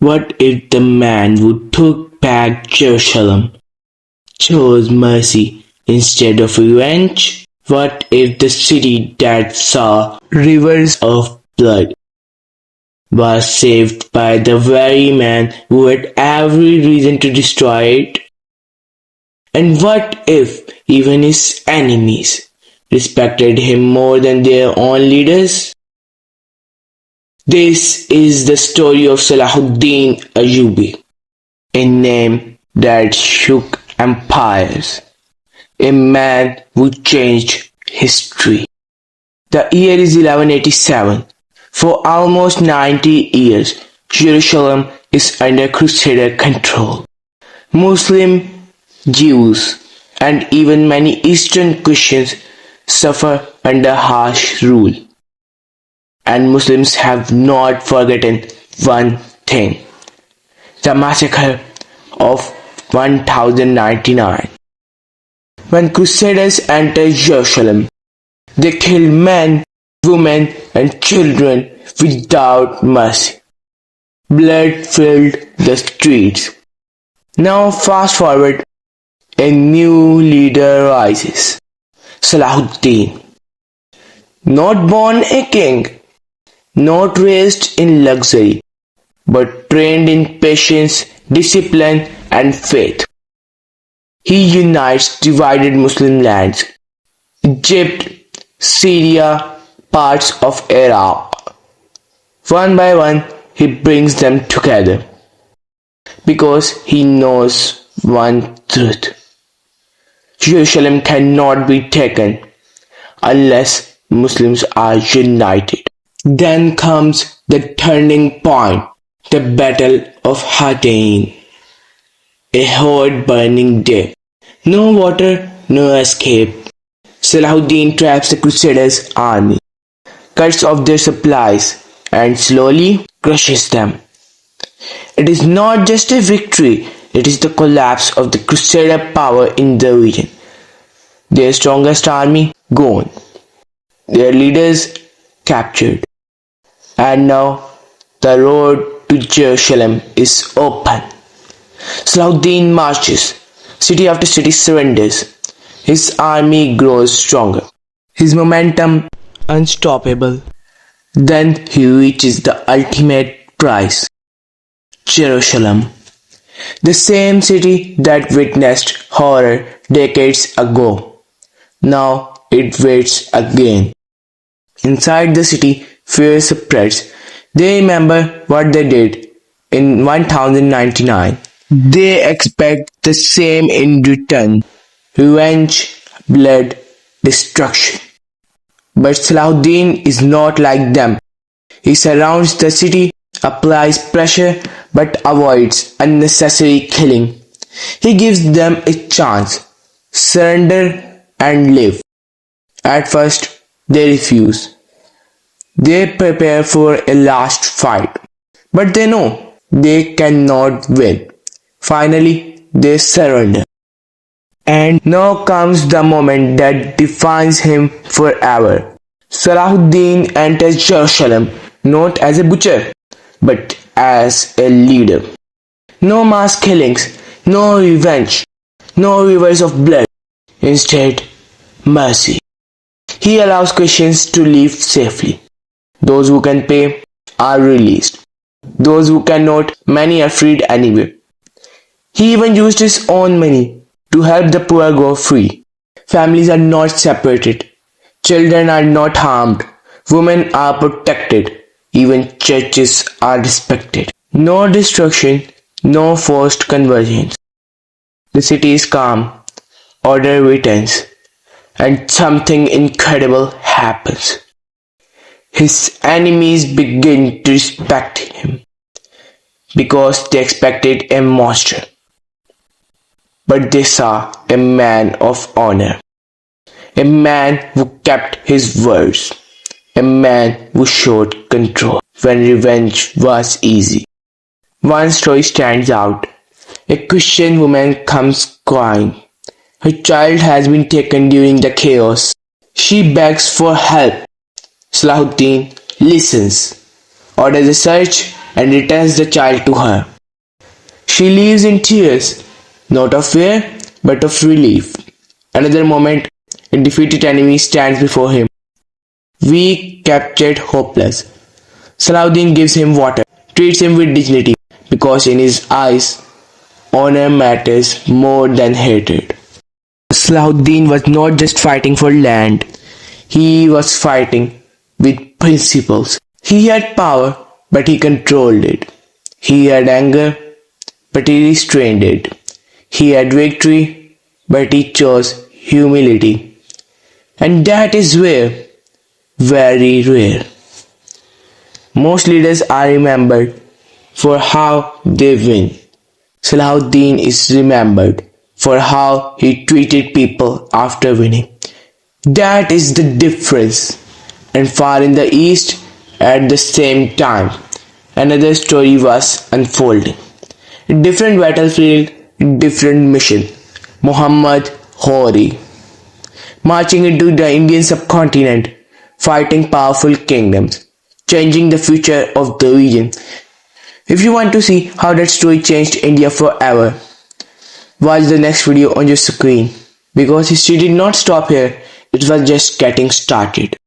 What if the man who took back Jerusalem chose mercy instead of revenge? What if the city that saw rivers of blood was saved by the very man who had every reason to destroy it? And what if even his enemies respected him more than their own leaders? This is the story of Salahuddin Ayyubi, a name that shook empires, a man who changed history. The year is 1187. For almost 90 years, Jerusalem is under Crusader control. Muslim, Jews, and even many Eastern Christians suffer under harsh rule. And Muslims have not forgotten one thing: the massacre of 1099. When Crusaders entered Jerusalem, they killed men, women, and children without mercy. Blood filled the streets. Now fast forward, a new leader rises, Salahuddin. Not born a king, not raised in luxury, but trained in patience, discipline, and faith. He unites divided Muslim lands, Egypt, Syria, parts of Iraq. One by one, he brings them together because he knows one truth: Jerusalem cannot be taken unless Muslims are united. Then comes the turning point, the Battle of Hattin, a hot burning day. No water, no escape. Salahuddin traps the Crusaders' army, cuts off their supplies, and slowly crushes them. It is not just a victory, it is the collapse of the Crusader power in the region. Their strongest army gone, their leaders captured, and now the road to Jerusalem is open. Salahuddin marches, city after city surrenders. His army grows stronger, his momentum unstoppable. Then he reaches the ultimate prize, Jerusalem, the same city that witnessed horror decades ago. Now it waits again. Inside the city, fear spreads. They remember what they did in 1099. They expect the same in return: revenge, blood, destruction. But Salahuddin is not like them. He surrounds the city, applies pressure, but avoids unnecessary killing. He gives them a chance: surrender and live. At first, they refuse. They prepare for a last fight, but they know they cannot win. Finally, they surrender. And now comes the moment that defines him forever. Salahuddin enters Jerusalem not as a butcher, but as a leader. No mass killings, no revenge, no rivers of blood. Instead, mercy. He allows Christians to live safely. Those who can pay are released. Those who cannot, many are freed anyway. He even used his own money to help the poor go free. Families are not separated. Children are not harmed. Women are protected. Even churches are respected. No destruction, no forced conversions. The city is calm. Order returns. And something incredible happens. His enemies begin to respect him because they expected a monster. But they saw a man of honor, a man who kept his words, a man who showed control when revenge was easy. One story stands out. A Christian woman comes crying. Her child has been taken during the chaos. She begs for help. Salahuddin listens, orders a search, and returns the child to her. She leaves in tears, not of fear, but of relief. Another moment, a defeated enemy stands before him, weak, captured, hopeless. Salahuddin gives him water, treats him with dignity, because in his eyes, honor matters more than hatred. Salahuddin was not just fighting for land, he was fighting with principles. He had power, but he controlled it. He had anger, but he restrained it. He had victory, but he chose humility. And that is rare, very rare. Most leaders are remembered for how they win. Salahuddin is remembered for how he treated people after winning. That is the difference. And far in the east, at the same time, another story was unfolding. A different battlefield, different mission. Muhammad Ghori, marching into the Indian subcontinent, fighting powerful kingdoms, changing the future of the region. If you want to see how that story changed India forever, watch the next video on your screen, because history did not stop here, it was just getting started.